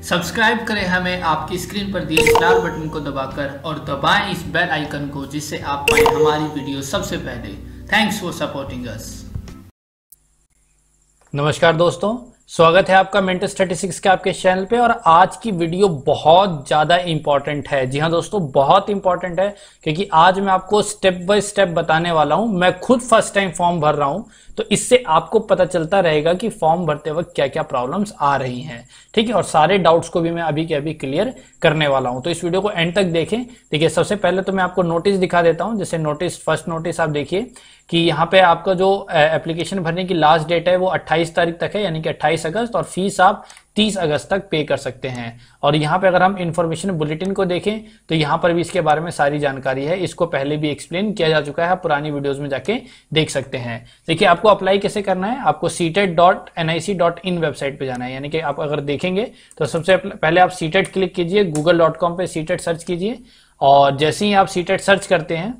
Subscribe करें हमें आपकी स्क्रीन पर दिए स्टार बटन को दबाकर और दबाएं इस बेल आइकन को, जिससे आप पाएं हमारी वीडियो सबसे पहले। Thanks for supporting us. नमस्कार दोस्तों, स्वागत है आपका मेंटर स्टैटिस्टिक्स के आपके चैनल पे। और आज की वीडियो बहुत ज़्यादा इंपॉर्टेंट है। जी हाँ दोस्तों, बहुत इंपॉर्टेंट है क्योंकि आज मैं आपको स्टेप बाय स्टेप बताने वाला हूँ। मैं खुद फर्स्ट टाइम फॉर्म भर रहा हूँ, तो इससे आपको पता चलता रहेगा कि फॉर्म भरते वक्त क्या क्या प्रॉब्लम्स आ रही हैं, ठीक है। और सारे डाउट्स को भी मैं अभी के अभी क्लियर करने वाला हूँ, तो इस वीडियो को एंड तक देखें। देखिए, सबसे पहले तो मैं आपको नोटिस दिखा देता हूँ। जैसे नोटिस, फर्स्ट नोटिस आप देखिए कि यहाँ पे आपका जो एप्लीकेशन भरने की लास्ट डेट है वो 28 तारीख तक है, यानी कि 28 अगस्त, और फीस आप 30 अगस्त तक पे कर सकते हैं। और यहाँ पे अगर हम इन्फॉर्मेशन बुलेटिन को देखें तो यहाँ पर भी इसके बारे में सारी जानकारी है। इसको पहले भी एक्सप्लेन किया जा चुका है, आप पुरानी वीडियोस में जाके देख सकते हैं। देखिए, आपको अप्लाई कैसे करना है, आपको ctet.nic.in वेबसाइट पे जाना है। यानी कि आप अगर देखेंगे तो सबसे पहले आप सीटेट क्लिक कीजिए, google.com पे सीटेट सर्च कीजिए, और जैसे ही आप सीटेट सर्च करते हैं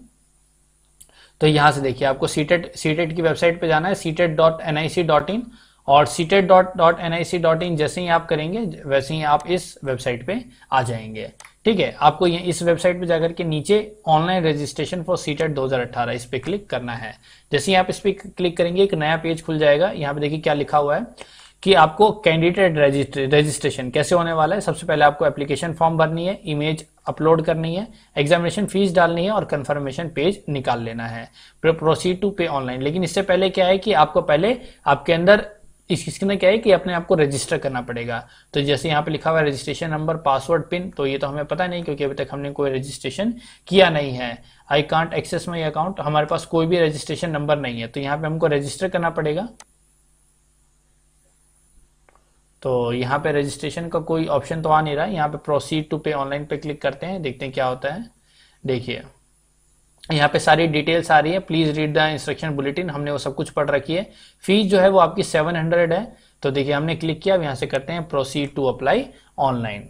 तो यहां से देखिए आपको सीटेट की वेबसाइट पे जाना है, ctet.nic.in। और ctet.nic.in जैसे ही आप करेंगे वैसे ही आप इस वेबसाइट पे आ जाएंगे, ठीक है। आपको ये इस वेबसाइट पे जाकर के नीचे ऑनलाइन रजिस्ट्रेशन फॉर सीटेट 2018 इस पे क्लिक करना है। जैसे ही आप इस पे क्लिक करेंगे एक नया पेज खुल जाएगा। यहाँ पे देखिए क्या लिखा हुआ है कि आपको कैंडिडेट रजिस्ट्रेशन कैसे होने वाला है। सबसे पहले आपको एप्लीकेशन फॉर्म भरनी है, इमेज अपलोड करनी है, एग्जामिनेशन फीस डालनी है और कंफर्मेशन पेज निकाल लेना है, प्रोसीड टू पे ऑनलाइन। लेकिन इससे पहले क्या है कि आपको पहले आपके अंदर इसमें क्या है कि अपने आप को रजिस्टर करना पड़ेगा। तो जैसे यहाँ पे लिखा हुआ है रजिस्ट्रेशन नंबर, पासवर्ड, पिन, तो ये तो हमें पता नहीं क्योंकि अभी तक हमने कोई रजिस्ट्रेशन किया नहीं है। I can't access my account, हमारे पास कोई भी रजिस्ट्रेशन नंबर नहीं है, तो यहाँ पे हमको रजिस्टर करना पड़ेगा। तो यहाँ पे रजिस्ट्रेशन का कोई ऑप्शन तो आ नहीं रहा है। यहाँ पे प्रोसीड टू पे ऑनलाइन पे क्लिक करते हैं, देखते हैं क्या होता है। देखिए यहाँ पे सारी डिटेल्स आ रही है, please read the instruction bulletin, हमने वो सब कुछ पढ़ रखी है। फीस जो है वो आपकी 700 है। तो देखिए हमने क्लिक किया, अब यहाँ से करते हैं प्रोसीड टू अप्लाई ऑनलाइन।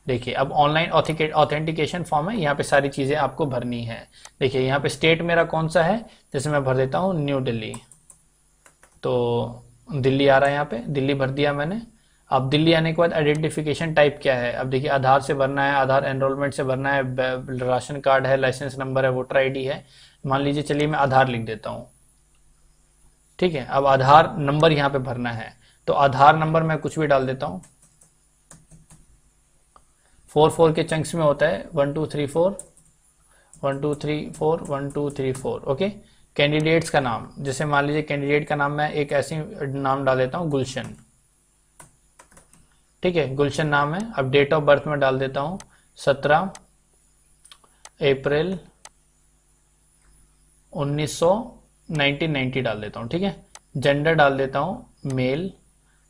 देखिए अब ऑनलाइन ऑथेंटिकेशन फॉर्म है, यहाँ पे सारी चीजें आपको भरनी है। देखिए यहाँ पे स्टेट मेरा कौन सा है, जैसे मैं भर देता हूँ न्यू दिल्ली, तो दिल्ली आ रहा है, यहाँ पे दिल्ली भर दिया मैंने। अब दिल्ली आने के बाद आइडेंटिफिकेशन टाइप क्या है, अब देखिए आधार से भरना है, आधार एनरोलमेंट से भरना है, राशन कार्ड है, लाइसेंस नंबर है, वोटर आईडी है। मान लीजिए चलिए मैं आधार लिख देता हूँ, ठीक है। अब आधार नंबर यहाँ पे भरना है, तो आधार नंबर मैं कुछ भी डाल देता हूँ। 4 के चंक्स में होता है, 1 2 3 4 1 2 3 4 1 2 3 4, ओके। कैंडिडेट्स का नाम, जैसे मान लीजिए कैंडिडेट का नाम मैं एक ऐसी नाम डाल देता हूँ, गुलशन, ठीक है, गुलशन नाम है। अब डेट ऑफ बर्थ में डाल देता हूँ 17 अप्रैल 1990 डाल देता हूँ, ठीक है। जेंडर डाल देता हूँ मेल,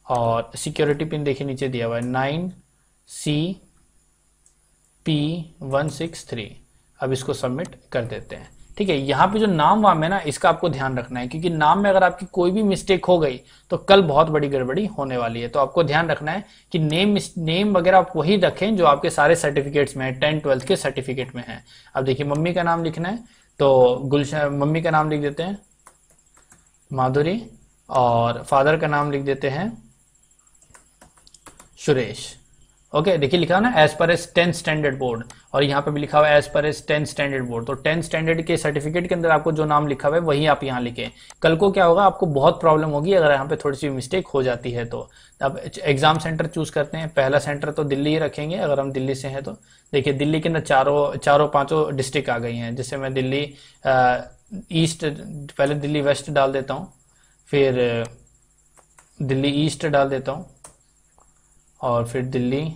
और सिक्योरिटी पिन देखिए नीचे दिया हुआ है 9CP163। अब इसको सबमिट कर देते हैं, ठीक है। यहाँ पे जो नाम वाम है ना, इसका आपको ध्यान रखना है, क्योंकि नाम में अगर आपकी कोई भी मिस्टेक हो गई तो कल बहुत बड़ी गड़बड़ी होने वाली है। तो आपको ध्यान रखना है कि नेम वगैरह आप वही रखें जो आपके सारे सर्टिफिकेट्स में है, 10 12 के सर्टिफिकेट में है। अब देखिए मम्मी का नाम लिखना है, तो गुलशन, मम्मी का नाम लिख देते हैं माधुरी, और फादर का नाम लिख देते हैं सुरेश, ओके। देखिए लिखा है ना as per as 10th standard board, और यहाँ पे भी लिखा हुआ है as per as 10th standard board. तो 10th स्टैंडर्ड के सर्टिफिकेट के अंदर आपको जो नाम लिखा हुआ है वही आप यहाँ लिखें। कल को क्या होगा, आपको बहुत प्रॉब्लम होगी अगर यहाँ पे थोड़ी सी मिस्टेक हो जाती है। तो अब एग्जाम सेंटर चूज करते हैं। पहला सेंटर तो दिल्ली ही रखेंगे अगर हम दिल्ली से हैं तो। देखिए दिल्ली के अंदर चारों पांचों डिस्ट्रिक्ट आ गई हैं। जैसे मैं दिल्ली ईस्ट, पहले दिल्ली वेस्ट डाल देता हूँ, फिर दिल्ली ईस्ट डाल देता हूँ, और फिर दिल्ली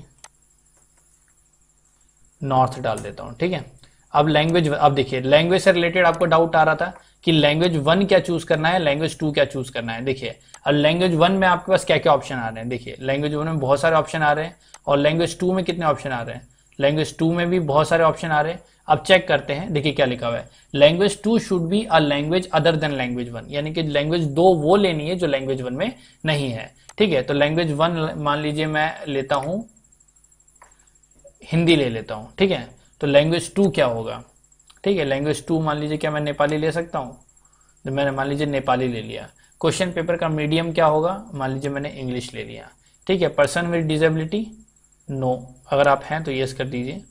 नॉर्थ डाल देता हूं, ठीक है। अब लैंग्वेज, अब देखिए लैंग्वेज से रिलेटेड आपको डाउट आ रहा था कि लैंग्वेज 1 क्या चूज करना है, लैंग्वेज 2 क्या चूज करना है। देखिए अब लैंग्वेज 1 में आपके पास क्या क्या ऑप्शन आ रहे हैं। देखिए लैंग्वेज 1 में बहुत सारे ऑप्शन आ रहे हैं, और लैंग्वेज 2 में कितने ऑप्शन आ रहे हैं, लैंग्वेज 2 में भी बहुत सारे ऑप्शन आ रहे हैं। अब चेक करते हैं, देखिए क्या लिखा हुआ है, language 2 should be a language other than language 1, यानी कि लैंग्वेज 2 वो लेनी है जो लैंग्वेज 1 में नहीं है, ठीक है। तो लैंग्वेज 1 मान लीजिए मैं लेता हूं हिंदी ले लेता हूं, ठीक है। तो लैंग्वेज 2 क्या होगा, ठीक है। लैंग्वेज 2 मान लीजिए क्या मैं नेपाली ले सकता हूं, तो मैंने मान लीजिए नेपाली ले लिया। क्वेश्चन पेपर का मीडियम क्या होगा, मान लीजिए मैंने इंग्लिश ले लिया। ठीक है। पर्सन विद डिजेबिलिटी नो, अगर आप हैं तो यस कर दीजिए।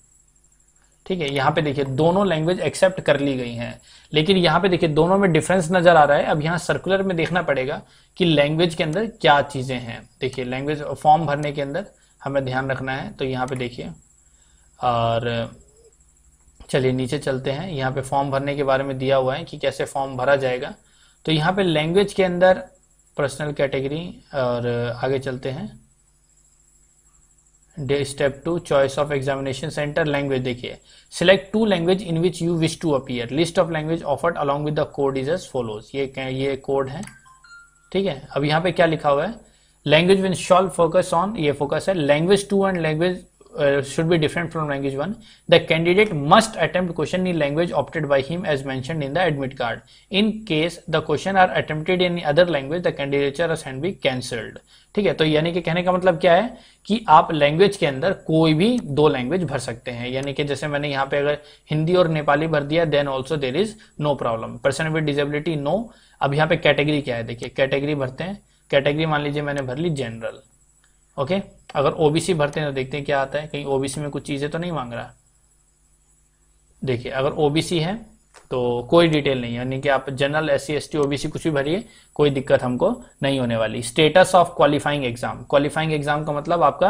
ठीक है, यहाँ पे देखिए दोनों लैंग्वेज एक्सेप्ट कर ली गई हैं, लेकिन यहाँ पे देखिए दोनों में डिफरेंस नजर आ रहा है। अब यहाँ सर्कुलर में देखना पड़ेगा कि लैंग्वेज के अंदर क्या चीजें हैं। देखिए लैंग्वेज फॉर्म भरने के अंदर हमें ध्यान रखना है, तो यहाँ पे देखिए, और चलिए नीचे चलते हैं। यहाँ पे फॉर्म भरने के बारे में दिया हुआ है कि कैसे फॉर्म भरा जाएगा। तो यहाँ पे लैंग्वेज के अंदर पर्सनल कैटेगरी, और आगे चलते हैं। Step 2 choice of examination centre language. देखिए select 2 language in which you wish to appear, list of language offered along with the code is as follows. ये कोड है। ठीक है, अब यहाँ पे क्या लिखा हुआ है, language will shawl focus on, ये फोकस है language 2 and language should be different from language 1. The candidate must attempt question in language opted by him as mentioned in the admit card. In case the question are attempted in other language, the candidature can be cancelled. ठीक है, तो यानी कि कहने का मतलब क्या है कि आप लैंग्वेज के अंदर कोई भी 2 लैंग्वेज भर सकते हैं। यानी कि जैसे मैंने यहाँ पे अगर हिंदी और नेपाली भर दिया, then also there is no problem. Person with disability no. अब यहाँ पे कैटेगरी क्या है, देखिए कैटेगरी भरते हैं। कैटेगरी मान लीजिए मैंने भर ली जनरल। ओके, अगर ओबीसी भरते हैं तो देखते हैं क्या आता है, कहीं ओबीसी में कुछ चीजें तो नहीं मांग रहा। देखिए अगर ओबीसी है तो कोई डिटेल नहीं है, यानी कि आप जनरल, एससी, एसटी, ओबीसी कुछ भी भरिए, कोई दिक्कत हमको नहीं होने वाली। Status of qualifying exam. Qualifying exam का मतलब आपका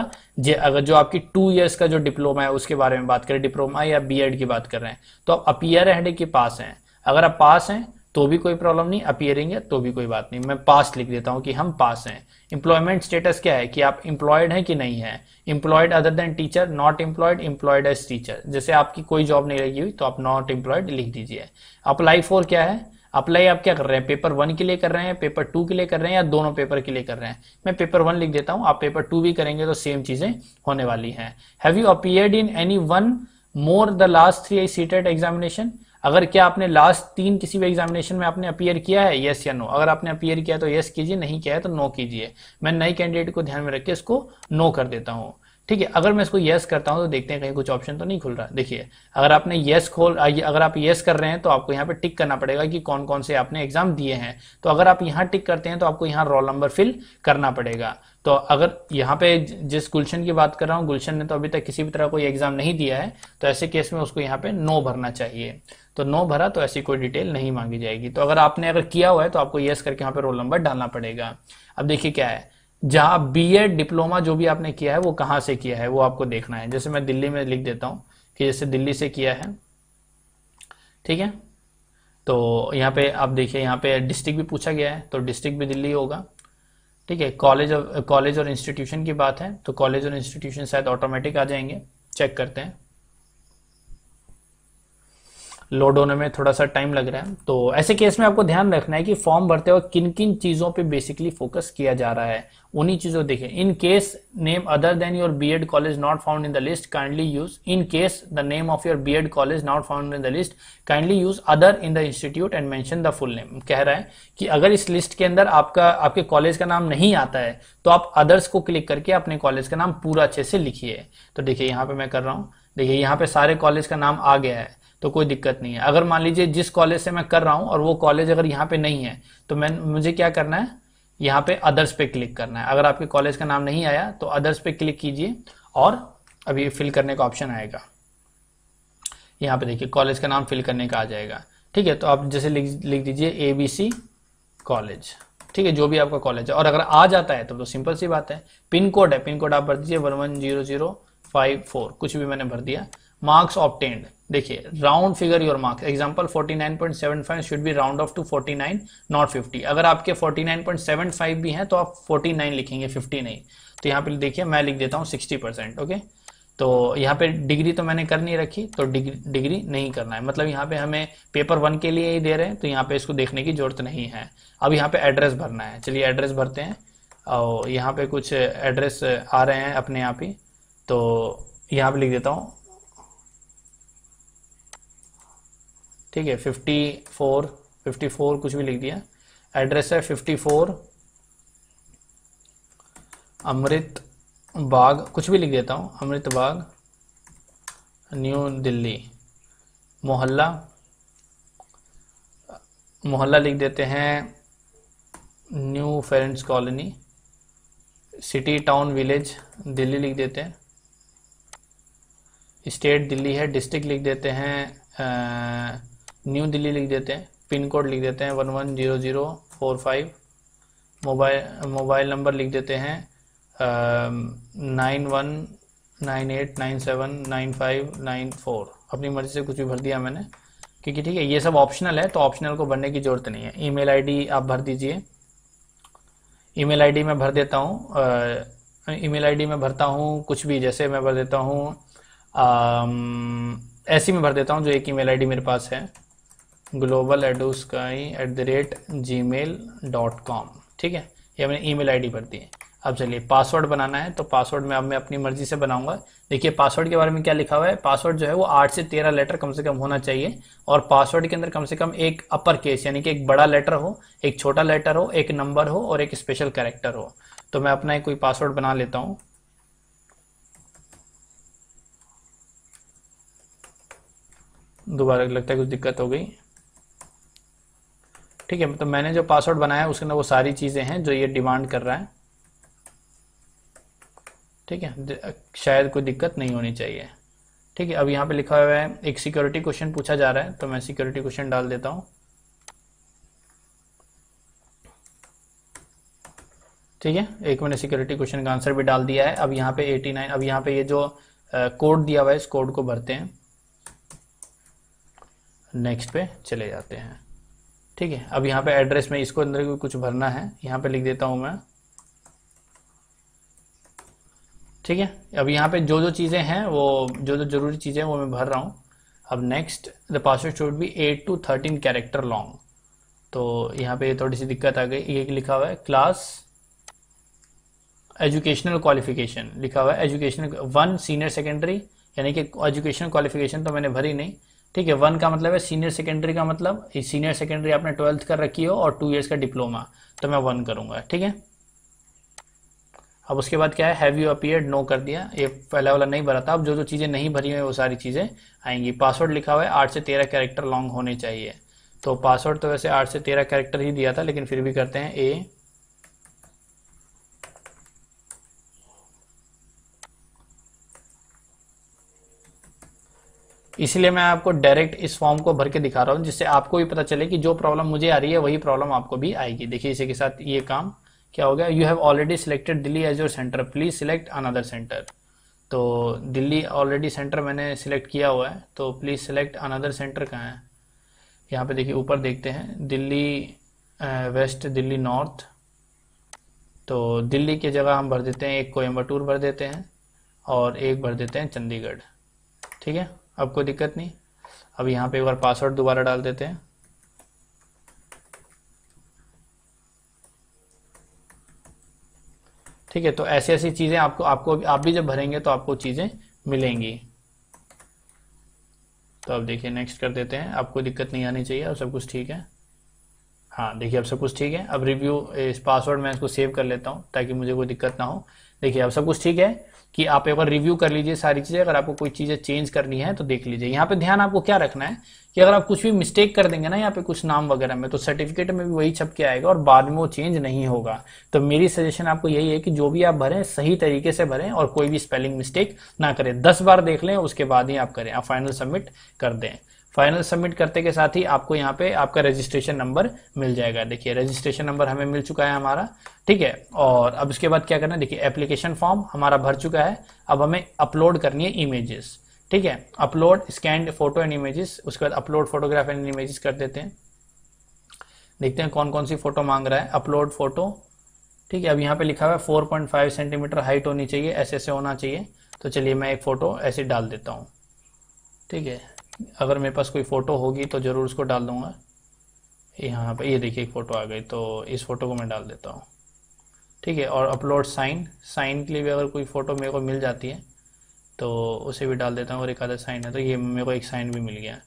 अगर जो आपकी 2 इयर्स का जो डिप्लोमा है उसके बारे में बात करें, डिप्लोमा या बीएड की बात कर रहे हैं, तो आप अपीयर है कि पास हैं। अगर आप पास हैं तो भी कोई प्रॉब्लम नहीं, अपीयरिंग है तो भी कोई बात नहीं, मैं पास लिख देता हूं कि हम पास हैं। एम्प्लॉयमेंट स्टेटस क्या है कि आप एम्प्लॉयड हैं कि नहीं है। Employed other than teacher, not employed, employed as teacher. जैसे आपकी कोई जॉब नहीं लगी हुई तो आप नॉट एम्प्लॉयड लिख दीजिए। अप्लाई फॉर क्या है, अप्लाई आप क्या कर रहे हैं, पेपर 1 के लिए कर रहे हैं, पेपर 2 के लिए कर रहे हैं, या दोनों पेपर के लिए कर रहे हैं। मैं पेपर 1 लिख देता हूं, आप पेपर 2 भी करेंगे तो सेम चीजें होने वाली हैं। Have you appeared in any one more the last 3 CTET examination. अगर क्या आपने लास्ट 3 किसी भी एग्जामिनेशन में आपने अपीयर किया है, यस या नो। अगर आपने अपीयर किया तो यस कीजिए, नहीं किया है तो नो कीजिए। मैं नए कैंडिडेट को ध्यान में रख के इसको नो कर देता हूं। ठीक है, अगर मैं इसको यस करता हूं तो देखते हैं कहीं कुछ ऑप्शन तो नहीं खुल रहा। देखिए अगर आपने अगर आप यस कर रहे हैं तो आपको यहाँ पे टिक करना पड़ेगा कि कौन कौन से आपने एग्जाम दिए हैं। तो अगर आप यहाँ टिक करते हैं तो आपको यहाँ रोल नंबर फिल करना पड़ेगा। तो अगर यहाँ पे जिस गुलशन की बात कर रहा हूँ, गुलशन ने तो अभी तक किसी भी तरह कोई एग्जाम नहीं दिया है, तो ऐसे केस में उसको यहाँ पे नो भरना चाहिए। तो नो भरा तो ऐसी कोई डिटेल नहीं मांगी जाएगी। तो अगर किया हुआ है तो आपको यस करके यहाँ पे रोल नंबर डालना पड़ेगा। अब देखिए क्या है, जहां बीएड डिप्लोमा जो भी आपने किया है वो कहाँ से किया है वो आपको देखना है। जैसे मैं दिल्ली में लिख देता हूँ कि जैसे दिल्ली से किया है। ठीक है, तो यहाँ पे आप देखिए, यहाँ पे डिस्ट्रिक्ट भी पूछा गया है तो डिस्ट्रिक्ट भी दिल्ली होगा। ठीक है, कॉलेज और इंस्टीट्यूशन की बात है तो कॉलेज और इंस्टीट्यूशन शायद ऑटोमेटिक आ जाएंगे। चेक करते हैं, लोड होने में थोड़ा सा टाइम लग रहा है। तो ऐसे केस में आपको ध्यान रखना है कि फॉर्म भरते वक्त किन किन चीजों पे बेसिकली फोकस किया जा रहा है, उन्हीं चीजों देखें। In case name other than your BEd college not found in the list kindly use, in case the name of your BEd college not found in the list kindly use other in the institute and mention the full name. कह रहा है कि अगर इस list के अंदर आपके college का नाम नहीं आता है तो आप अदर्स को क्लिक करके अपने कॉलेज का नाम पूरा अच्छे से लिखिए। तो देखिए यहाँ पे मैं कर रहा हूँ, देखिए यहाँ पे सारे कॉलेज का नाम आ गया है तो कोई दिक्कत नहीं है। अगर मान लीजिए जिस कॉलेज से मैं कर रहा हूं और वो कॉलेज अगर यहाँ पे नहीं है तो मुझे क्या करना है, यहाँ पे अदर्स पे क्लिक करना है। अगर आपके कॉलेज का नाम नहीं आया तो अदर्स पे क्लिक कीजिए और अभी फिल करने का ऑप्शन आएगा। यहाँ पे देखिए कॉलेज का नाम फिल करने का आ जाएगा। ठीक है, तो आप जैसे लिख दीजिए एबीसी कॉलेज। ठीक है, जो भी आपका कॉलेज है, और अगर आ जाता है तो सिंपल सी बात है। पिन कोड है, पिन कोड आप भर दीजिए 110054, कुछ भी मैंने भर दिया। मार्क्स ऑब्टेन्ड, देखिए round figure your marks. Example 49.75 should be round off to 49 not 50। अगर आपके 49.75 भी हैं तो आप 49 लिखेंगे, 50 नहीं। तो यहाँ पे देखिए मैं लिख देता हूँ 60%। ओके, तो यहाँ पे डिग्री तो मैंने कर नहीं रखी तो डिग्री नहीं करना है, मतलब यहाँ पे हमें पेपर 1 के लिए ही दे रहे हैं तो यहाँ पे इसको देखने की जरूरत नहीं है। अब यहाँ पे एड्रेस भरना है, चलिए एड्रेस भरते हैं। और यहाँ पे कुछ एड्रेस आ रहे हैं अपने आप ही, तो यहाँ पे लिख देता हूँ। ठीक है, 54 कुछ भी लिख दिया। एड्रेस है 54 अमृत बाग, कुछ भी लिख देता हूँ, अमृत बाग, न्यू दिल्ली। मोहल्ला लिख देते हैं new friends colony, city town village Delhi लिख देते हैं, स्टेट दिल्ली है, डिस्ट्रिक्ट लिख देते हैं न्यू दिल्ली लिख देते हैं, पिन कोड लिख देते हैं 110045, मोबाइल नंबर लिख देते हैं 9198979594। अपनी मर्जी से कुछ भी भर दिया मैंने, क्योंकि ठीक है ये सब ऑप्शनल है तो ऑप्शनल को भरने की जरूरत नहीं है। ईमेल आईडी आप भर दीजिए, ईमेल आईडी में भर देता हूँ, ईमेल आईडी में भरता हूँ कुछ भी, जैसे मैं भर देता हूँ ऐसी में भर देता हूँ जो एक ईमेल आईडी मेरे पास है, global@gmail.com। ठीक है, ये मैंने ईमेल आईडी भर दी है। अब चलिए पासवर्ड बनाना है, तो पासवर्ड में अब मैं अपनी मर्जी से बनाऊंगा। देखिए पासवर्ड के बारे में क्या लिखा हुआ है, पासवर्ड जो है वो 8 से 13 लेटर कम से कम होना चाहिए, और पासवर्ड के अंदर कम से कम एक अपर केस यानी कि एक बड़ा लेटर हो, एक छोटा लेटर हो, एक नंबर हो और एक स्पेशल कैरेक्टर हो। तो मैं अपना एक कोई पासवर्ड बना लेता हूँ। दोबारा लगता है कुछ दिक्कत हो गई। ठीक है, तो मैंने जो पासवर्ड बनाया है उसके अंदर वो सारी चीजें हैं जो ये डिमांड कर रहा है। ठीक है, शायद कोई दिक्कत नहीं होनी चाहिए। ठीक है, अब यहाँ पे लिखा हुआ है एक सिक्योरिटी क्वेश्चन पूछा जा रहा है, तो मैं सिक्योरिटी क्वेश्चन डाल देता हूँ। ठीक है, एक मैंने सिक्योरिटी क्वेश्चन का आंसर भी डाल दिया है। अब यहाँ पे 89, अब यहाँ पे ये जो कोड दिया हुआ है इस कोड को भरते हैं, नेक्स्ट पे चले जाते हैं। ठीक है, अब यहाँ पे एड्रेस में इसको अंदर कुछ भरना है, यहाँ पे लिख देता हूँ मैं। ठीक है, अब यहाँ पे जो जो चीज़ें हैं वो जो जो जरूरी चीज़ें हैं वो मैं भर रहा हूँ। अब next, the password should be 8 to 13 character long. तो यहाँ पे थोड़ी सी दिक्कत आ गई, ये लिखा हुआ है क्लास एजुकेशनल क्वालिफिकेशन, लिखा हुआ है एजुकेशनल 1 सीनियर सेकेंडरी, यानी कि एजुकेशनल क्वालिफिकेशन तो मैंने भरी नहीं। ठीक है, 1 का मतलब है सीनियर सेकेंडरी का मतलब सीनियर सेकेंडरी आपने 12th कर रखी हो और 2 years का डिप्लोमा, तो मैं 1 करूंगा। ठीक है, अब उसके बाद क्या है, हैव यू अपीयर्ड, नो कर दिया, ये पहला वाला नहीं भरा था। अब जो जो चीज़ें नहीं भरी हुई वो सारी चीज़ें आएंगी। पासवर्ड लिखा हुआ है 8 से 13 कैरेक्टर लॉन्ग होने चाहिए, तो पासवर्ड तो वैसे 8 से 13 कैरेक्टर ही दिया था, लेकिन फिर भी करते हैं ए इसलिए मैं आपको डायरेक्ट इस फॉर्म को भर के दिखा रहा हूँ, जिससे आपको भी पता चले कि जो प्रॉब्लम मुझे आ रही है वही प्रॉब्लम आपको भी आएगी। देखिए इसी के साथ ये काम क्या हो गया, you have already selected Delhi as your centre, please select another centre. तो दिल्ली ऑलरेडी सेंटर मैंने सिलेक्ट किया हुआ है, तो प्लीज सिलेक्ट अनदर सेंटर कहाँ है, यहाँ पे देखिए ऊपर देखते हैं, दिल्ली वेस्ट, दिल्ली नॉर्थ। तो दिल्ली की जगह हम भर देते हैं एक कोयम्बटूर भर देते हैं और एक भर देते हैं चंडीगढ़। ठीक है, अब कोई दिक्कत नहीं। अब यहाँ पे एक बार पासवर्ड दोबारा डाल देते हैं। ठीक है, तो ऐसी ऐसी चीज़ें आपको आप भी जब भरेंगे तो आपको चीज़ें मिलेंगी। तो अब देखिए नेक्स्ट कर देते हैं, आपको दिक्कत नहीं आनी चाहिए, अब सब कुछ ठीक है। हाँ देखिए अब सब कुछ ठीक है। अब रिव्यू इस पासवर्ड मैं इसको सेव कर लेता हूँ ताकि मुझे कोई दिक्कत ना हो। देखिए अब सब कुछ ठीक है कि आप एक बार रिव्यू कर लीजिए सारी चीज़ें, अगर आपको कोई चीज़ें चेंज करनी है तो देख लीजिए। यहाँ पे ध्यान आपको क्या रखना है कि अगर आप कुछ भी मिस्टेक कर देंगे ना यहाँ पे कुछ नाम वगैरह में, तो सर्टिफिकेट में भी वही छप के आएगा और बाद में वो चेंज नहीं होगा। तो मेरी सजेशन आपको यही है कि जो भी आप भरें सही तरीके से भरें और कोई भी स्पेलिंग मिस्टेक ना करें। 10 बार देख लें उसके बाद ही आप करें, आप फाइनल सबमिट कर दें। फाइनल सबमिट करते के साथ ही आपको यहाँ पे आपका रजिस्ट्रेशन नंबर मिल जाएगा। देखिए रजिस्ट्रेशन नंबर हमें मिल चुका है हमारा, ठीक है। और अब इसके बाद क्या करना है, देखिए एप्लीकेशन फॉर्म हमारा भर चुका है, अब हमें अपलोड करनी है इमेजेस, ठीक है। Upload scanned photo and images, उसके बाद अपलोड फोटोग्राफ एंड इमेजेस कर देते हैं। देखते हैं कौन कौन सी फोटो मांग रहा है। अपलोड फोटो, ठीक है। अब यहाँ पे लिखा हुआ है 4.5 सेंटीमीटर हाइट होनी चाहिए, ऐसे होना चाहिए। तो चलिए मैं एक फोटो ऐसे डाल देता हूँ, ठीक है। अगर मेरे पास कोई फ़ोटो होगी तो ज़रूर उसको डाल दूंगा। यहाँ पे ये देखिए एक फ़ोटो आ गई, तो इस फोटो को मैं डाल देता हूँ, ठीक है। और अपलोड साइन, साइन के लिए भी अगर कोई फ़ोटो मेरे को मिल जाती है तो उसे भी डाल देता हूँ। और एक आधा साइन है तो ये मेरे को एक साइन भी मिल गया,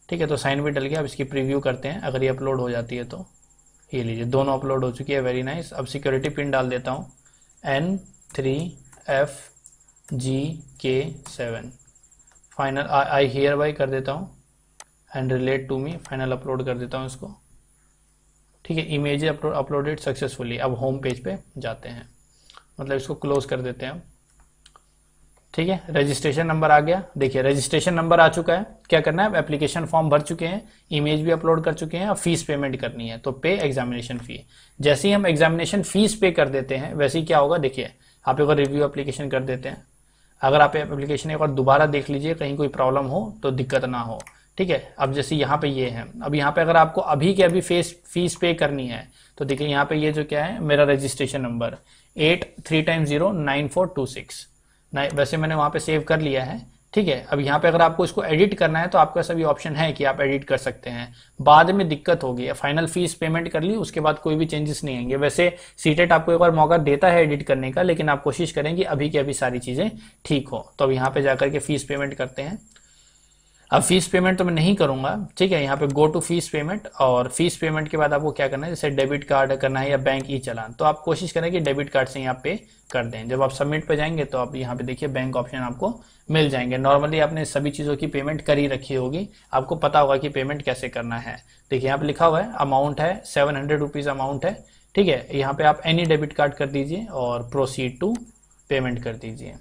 ठीक है। तो साइन भी डल गया। अब इसकी प्रीव्यू करते हैं, अगर ये अपलोड हो जाती है तो ये लीजिए दोनों अपलोड हो चुकी है, वेरी नाइस। अब सिक्योरिटी पिन डाल देता हूँ N3FGK7, final I hear by कर देता हूँ and relate to me, final upload कर देता हूँ इसको, ठीक है। Image uploaded successfully. अब होम पेज पे जाते हैं। मतलब इसको क्लोज कर देते हैं हम। ठीक है, रजिस्ट्रेशन नंबर आ गया। देखिए रजिस्ट्रेशन नंबर आ चुका है। क्या करना है, एप्लीकेशन फॉर्म भर चुके हैं, इमेज भी अपलोड कर चुके हैं और फीस पेमेंट करनी है, तो पे एग्जामिनेशन फी। जैसे ही हम एग्जामिनेशन फीस पे कर देते हैं वैसे ही क्या होगा, देखिए आप एक बार रिव्यू एप्लीकेशन कर देते हैं। अगर आप एप्लीकेशन एक बार दोबारा देख लीजिए, कहीं कोई प्रॉब्लम हो तो दिक्कत ना हो। ठीक है, अब जैसे यहाँ पे ये है, अब यहाँ पे अगर आपको अभी के अभी फीस पे करनी है तो देखिए यहाँ पे ये जो क्या है, मेरा रजिस्ट्रेशन नंबर 83909426, वैसे मैंने वहां पे सेव कर लिया है। ठीक है, अब यहाँ पे अगर आपको इसको एडिट करना है तो आपका सभी ऑप्शन है कि आप एडिट कर सकते हैं। बाद में दिक्कत होगी, फाइनल फीस पेमेंट कर ली उसके बाद कोई भी चेंजेस नहीं आएंगे। वैसे सीटेट आपको एक बार मौका देता है एडिट करने का, लेकिन आप कोशिश करें कि अभी की अभी सारी चीजें ठीक हो। तो अब यहाँ पे जाकर के फीस पेमेंट करते हैं। अब फीस पेमेंट तो मैं नहीं करूंगा। ठीक है, यहाँ पे गो टू फीस पेमेंट, और फीस पेमेंट के बाद आपको क्या करना है, जैसे डेबिट कार्ड करना है या बैंक ई चालान, तो आप कोशिश करें कि डेबिट कार्ड से ही आप पे कर दें। जब आप सबमिट पे जाएंगे तो आप यहाँ पे देखिए बैंक ऑप्शन आपको मिल जाएंगे। नॉर्मली आपने सभी चीज़ों की पेमेंट कर ही रखी होगी, आपको पता होगा कि पेमेंट कैसे करना है। देखिए यहाँ पे लिखा हुआ है अमाउंट है 700 रुपीज़ अमाउंट है। ठीक है, यहाँ पे आप एनी डेबिट कार्ड कर दीजिए और प्रोसीड टू पेमेंट कर दीजिए।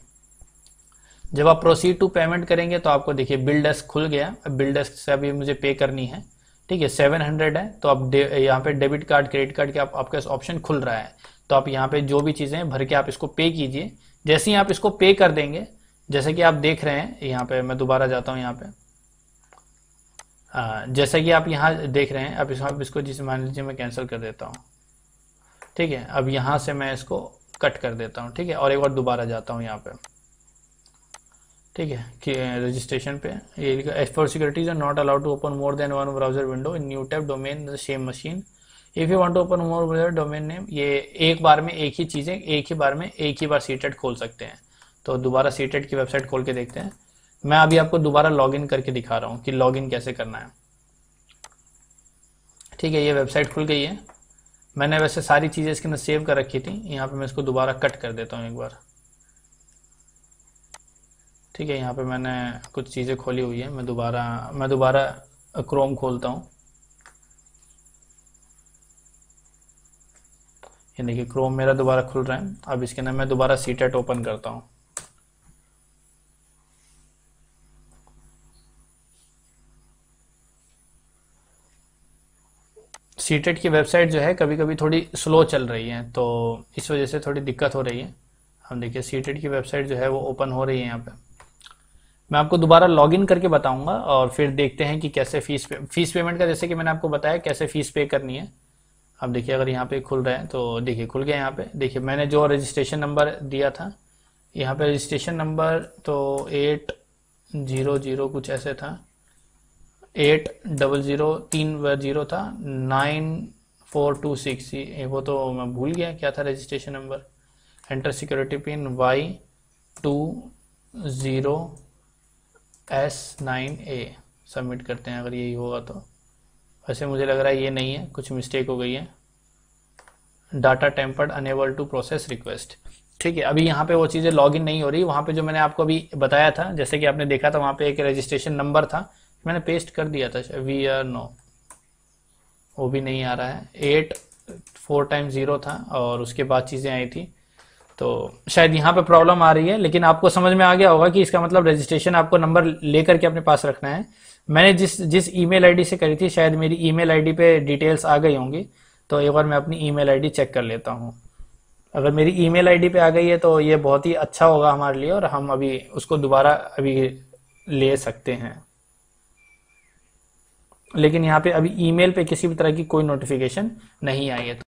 जब आप प्रोसीड टू पेमेंट करेंगे तो आपको देखिए बिल डेस्क खुल गया। बिल डेस्क से अभी मुझे पे करनी है। ठीक है, 700 है, तो अब यहाँ पे डेबिट कार्ड क्रेडिट कार्ड के आपका ऑप्शन खुल रहा है, तो आप यहाँ पे जो भी चीज़ें भर के आप इसको पे कीजिए। जैसे ही आप इसको पे कर देंगे, जैसे कि आप देख रहे हैं यहाँ पे, मैं दोबारा जाता हूँ यहाँ पे, जैसे कि आप यहाँ देख रहे हैं, अब इसको जिसे मान लीजिए मैं कैंसिल कर देता हूँ। ठीक है, अब यहाँ से मैं इसको कट कर देता हूँ। ठीक है, और एक बार दोबारा जाता हूँ यहाँ पे। ठीक है, कि रजिस्ट्रेशन पे ये लिखा as for securities are not allowed to open more than one browser window in new tab domain the same machine if you want to open more browser domain name. ये एक बार में एक ही चीजें एक ही बार सीटेट खोल सकते हैं। तो दोबारा सीटेट की वेबसाइट खोल के देखते हैं। मैं अभी आपको दोबारा लॉगिन करके दिखा रहा हूँ कि लॉगिन कैसे करना है। ठीक है, ये वेबसाइट खुल गई है। मैंने वैसे सारी चीजें इसके अंदर सेव कर रखी थी। यहाँ पे मैं इसको दोबारा कट कर देता हूँ एक बार। ठीक है, यहाँ पे मैंने कुछ चीज़ें खोली हुई है। मैं दोबारा क्रोम खोलता हूँ। ये देखिए क्रोम मेरा दोबारा खुल रहा है। अब इसके अंदर मैं दोबारा सीटेट ओपन करता हूँ। सीटेट की वेबसाइट जो है कभी कभी थोड़ी स्लो चल रही है, तो इस वजह से थोड़ी दिक्कत हो रही है। हम देखिए सीटेट की वेबसाइट जो है वो ओपन हो रही है। यहाँ पे मैं आपको दोबारा लॉगिन करके बताऊंगा और फिर देखते हैं कि कैसे फीस पेमेंट का, जैसे कि मैंने आपको बताया कैसे फीस पे करनी है। अब देखिए अगर यहाँ पे खुल रहा है तो देखिए खुल गया। यहाँ पे देखिए मैंने जो रजिस्ट्रेशन नंबर दिया था, यहाँ पे रजिस्ट्रेशन नंबर तो 800 कुछ ऐसे था, 8003 था, 9426, वो तो मैं भूल गया क्या था registration number. Enter security pin Y20S9A submit करते हैं अगर यही होगा तो। वैसे मुझे लग रहा है ये नहीं है, कुछ मिस्टेक हो गई है। Data tampered unable to process request. ठीक है, अभी यहाँ पे वो चीज़ें लॉगिन नहीं हो रही। वहाँ पे जो मैंने आपको अभी बताया था, जैसे कि आपने देखा था वहाँ पे एक रजिस्ट्रेशन नंबर था, मैंने पेस्ट कर दिया था VR9, वो भी नहीं आ रहा है। 84 था और उसके बाद चीज़ें आई थी, तो शायद यहाँ पे प्रॉब्लम आ रही है। लेकिन आपको समझ में आ गया होगा कि इसका मतलब रजिस्ट्रेशन आपको नंबर लेकर के अपने पास रखना है। मैंने जिस ईमेल आईडी से करी थी, शायद मेरी ईमेल आईडी पे डिटेल्स आ गई होंगी, तो एक बार मैं अपनी ईमेल आईडी चेक कर लेता हूँ। अगर मेरी ईमेल आईडी पे आ गई है तो ये बहुत ही अच्छा होगा हमारे लिए, और हम अभी उसको दोबारा अभी ले सकते हैं। लेकिन यहाँ पे अभी ईमेल पे किसी भी तरह की कोई नोटिफिकेशन नहीं आई है, तो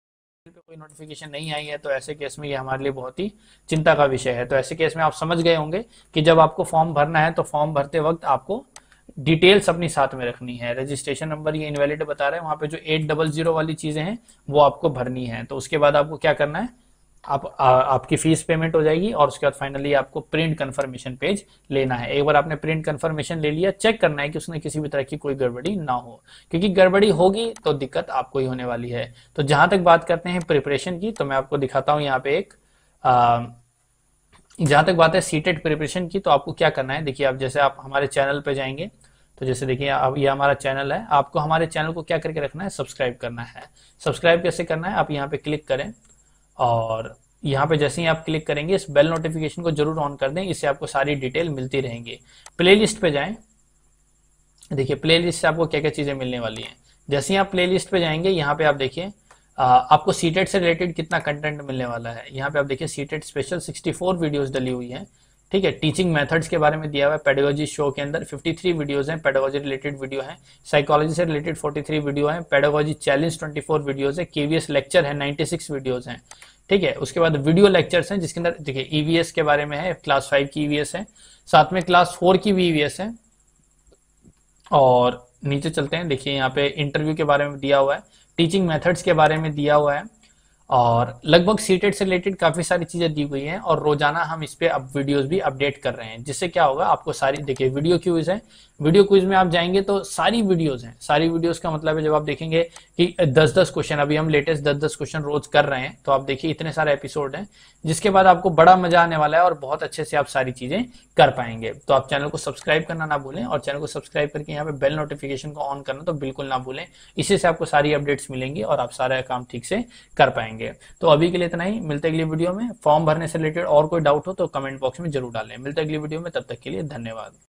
पे कोई नोटिफिकेशन नहीं आई है तो ऐसे केस में ये हमारे लिए बहुत ही चिंता का विषय है। तो ऐसे केस में आप समझ गए होंगे कि जब आपको फॉर्म भरना है तो फॉर्म भरते वक्त आपको डिटेल्स अपनी साथ में रखनी है। रजिस्ट्रेशन नंबर ये इनवैलिड बता रहे हैं, वहां पे जो 800 वाली चीजें हैं वो आपको भरनी है। तो उसके बाद आपको क्या करना है, आपकी फीस पेमेंट हो जाएगी और उसके बाद फाइनली आपको प्रिंट कंफर्मेशन पेज लेना है। एक बार आपने प्रिंट कंफर्मेशन ले लिया, चेक करना है कि उसमें किसी भी तरह की कोई गड़बड़ी ना हो, क्योंकि गड़बड़ी होगी तो दिक्कत आपको ही होने वाली है। तो जहां तक बात करते हैं प्रिपरेशन की, तो मैं आपको दिखाता हूं यहाँ पे एक जहां तक बात है सीटेट प्रिपरेशन की, तो आपको क्या करना है, देखिए आप जैसे आप हमारे चैनल पे जाएंगे तो जैसे देखिए अब ये हमारा चैनल है, आपको हमारे चैनल को क्या करके रखना है, सब्सक्राइब करना है। सब्सक्राइब कैसे करना है, आप यहाँ पे क्लिक करें और यहाँ पे जैसे ही आप क्लिक करेंगे इस बेल नोटिफिकेशन को जरूर ऑन कर दें, इससे आपको सारी डिटेल मिलती रहेंगी। प्लेलिस्ट पे जाएं, देखिए प्लेलिस्ट से आपको क्या क्या चीजें मिलने वाली हैं। जैसे ही आप प्लेलिस्ट पे जाएंगे यहाँ पे आप देखिए आपको सीटेट से रिलेटेड कितना कंटेंट मिलने वाला है। यहाँ पे आप देखिए सीटेट स्पेशल 64 वीडियोस डली हुई है, ठीक है। टीचिंग मेथड्स के बारे में दिया हुआ है। पेडागोजी शो के अंदर 53 वीडियोस हैं, पेडागोजी रिलेटेड वीडियो हैं। साइकोलॉजी से रिलेटेड 43 वीडियो हैं। पेडागोजी चैलेंज 24 वीडियोस है। केवीएस लेक्चर है 96 वीडियोस हैं, ठीक है। उसके बाद वीडियो लेक्चर्स हैं जिसके अंदर देखिए ईवीएस के बारे में है, क्लास 5 की ईवीएस है, साथ में क्लास 4 की भी ईवीएस है। और नीचे चलते हैं, देखिए यहाँ पे इंटरव्यू के बारे में दिया हुआ है, टीचिंग मेथड्स के बारे में दिया हुआ है, और लगभग सीटेट से रिलेटेड काफी सारी चीजें दी हुई हैं। और रोजाना हम इस पे अब वीडियोस भी अपडेट कर रहे हैं, जिससे क्या होगा आपको सारी, देखिए वीडियो क्विज है, वीडियो क्विज में आप जाएंगे तो सारी वीडियोस हैं। सारी वीडियोस का मतलब है जब आप देखेंगे कि 10-10 क्वेश्चन, अभी हम लेटेस्ट 10-10 क्वेश्चन रोज कर रहे हैं, तो आप देखिए इतने सारे एपिसोड हैं, जिसके बाद आपको बड़ा मजा आने वाला है और बहुत अच्छे से आप सारी चीजें कर पाएंगे। तो आप चैनल को सब्सक्राइब करना ना भूलें, और चैनल को सब्सक्राइब करके यहाँ पे बेल नोटिफिकेशन को ऑन करना तो बिल्कुल ना भूलें। इसी से आपको सारी अपडेट्स मिलेंगी और आप सारा काम ठीक से कर पाएंगे। तो अभी के लिए इतना ही, मिलते अगली वीडियो में। फॉर्म भरने से रिलेटेड और कोई डाउट हो तो कमेंट बॉक्स में जरूर डालें। मिलते अगली वीडियो में, तब तक के लिए धन्यवाद।